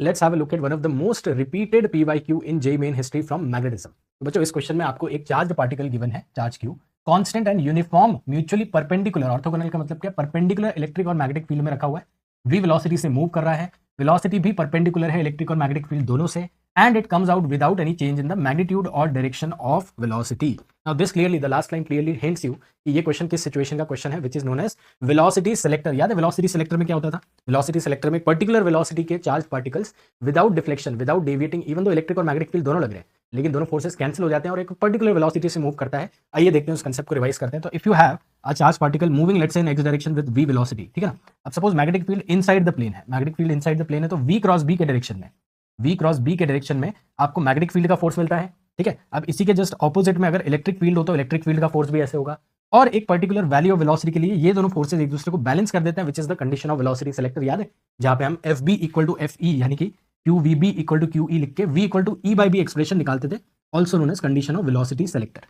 Let's have a look at one of the most repeated PYQ in JEE main history from magnetism. तो बच्चों, इस question में आपको एक चार्ज पार्टिकल गिवन है, charge Q, constant and uniform mutually perpendicular, orthogonal का मतलब क्या, परपेंडिकुलर इलेक्ट्रिक और मैग्नेटिक फील्ड में रखा हुआ है, वी वेलोसिटी से मूव कर रहा है, वेलोसिटी भी परपेंडिकुलर है इलेक्ट्रिक और मैग्नेटिक फील्ड दोनों से, and it comes out without any change in the magnitude और direction of velocity. Now this clearly, the last line clearly hints you कि ये क्वेश्चन किस सिचुएशन का क्वेश्चन है, which is known as velocity selector. याद है velocity selector में क्या होता था? वेलोसिटी सेलेक्टर में पर्टिकुलर वेलोसिटी के charge particles without deflection, without deviating, even दो इलेक्ट्रिक और मैग्नेटिक फील्ड दोनों लग रहे हैं, लेकिन दोनों फोर्सेस कैंसिल हो जाते हैं और एक पर्टिकुलर वेलोसिटी से मूव करता है। आइए देखते हैं उस कंसेप्ट को रिवाइज करते हैं। तो if you have a charge particle moving let's say in x direction with v velocity, ठीक है ना। अब suppose magnetic field inside the plane है, magnetic field inside the plane है, तो v क्रॉस b के डायरेक्शन में, v क्रॉस b के डायरेक्शन में आपको मैग्नेटिक फील्ड का फोर्स मिलता है, ठीक है। अब इसी के जस्ट ऑपोजिट में अगर इलेक्ट्रिक फील्ड हो तो इलेक्ट्रिक फील्ड का फोर्स भी ऐसे होगा, और एक पर्टिकुलर वैल्यू ऑफ वेलोसिटी के लिए ये दोनों फोर्सेस एक दूसरे को बैलेंस कर देते हैं, which is the condition of velocity selector. याद है, जहां पे हम F B equal to F E यानी कि Q V B equal to Q E लिख के v equal to E by B expression निकालते थे, also known as condition of velocity selector.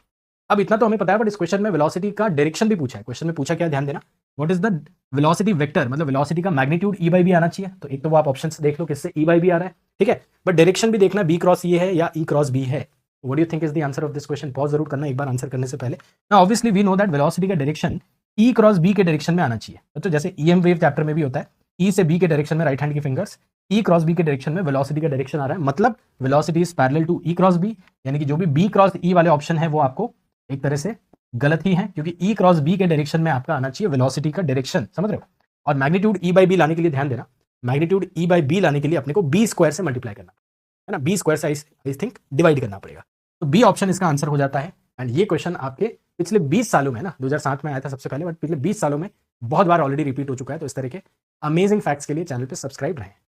अब इतना तो हमें पता है, बट इस क्वेश्चन में वेलोसिटी का डायरेक्शन भी पूछा है। क्वेश्चन में पूछा क्या, ध्यान देना, what is the velocity vector, मतलब वेलोसिटी का मैग्नीट्यूड ई बाई बी आना चाहिए। तो एक तो वो आप ऑप्शन देख लो किससे ई बाई बी आ रहा है, ठीक है, बट डायरेक्शन भी देखना बी क्रॉस ये है या ई क्रॉस बी है। What do you think is the answer of this question? Pause जरूर करना एक बार आंसर करने से पहले। Now obviously we know that velocity का डायरेक्शन ई क्रॉस बी के डायरेक्शन में आना चाहिए। तो जैसे ईएम वेव चैप्टर में भी होता है, ई से बी के डायरेक्शन में राइट हैंड की फिंगर्स, ई क्रॉस बी के डायरेक्शन में वेलोसिटी का डायरेक्शन आ रहा है, मतलब velocity is parallel to E cross B, यानी कि जो भी बी क्रॉस ई वाले ऑप्शन है वो आपको एक तरह से गलत ही है, क्योंकि ई क्रॉस बी के डायरेक्शन में आपका आना चाहिए वेलोसिटी का डायरेक्शन, समझ रहे हो। और मैग्नीट्यूड ई बाई बी लाने के लिए ध्यान देना, मैग्नीट्यूड ई बाई बी लाने के लिए अपने को बी स्क्वायर से मल्टीप्लाई करना है ना, बी स्क्वायर से आई थिंक डिवाइड करना पड़ेगा। तो बी ऑप्शन इसका आंसर हो जाता है। एंड ये क्वेश्चन आपके पिछले 20 सालों में ना, 2007 में आया था सबसे पहले, बट पिछले 20 सालों में बहुत बार ऑलरेडी रिपीट हो चुका है। तो इस तरह के अमेजिंग फैक्ट्स के लिए चैनल पे सब्सक्राइब रहें।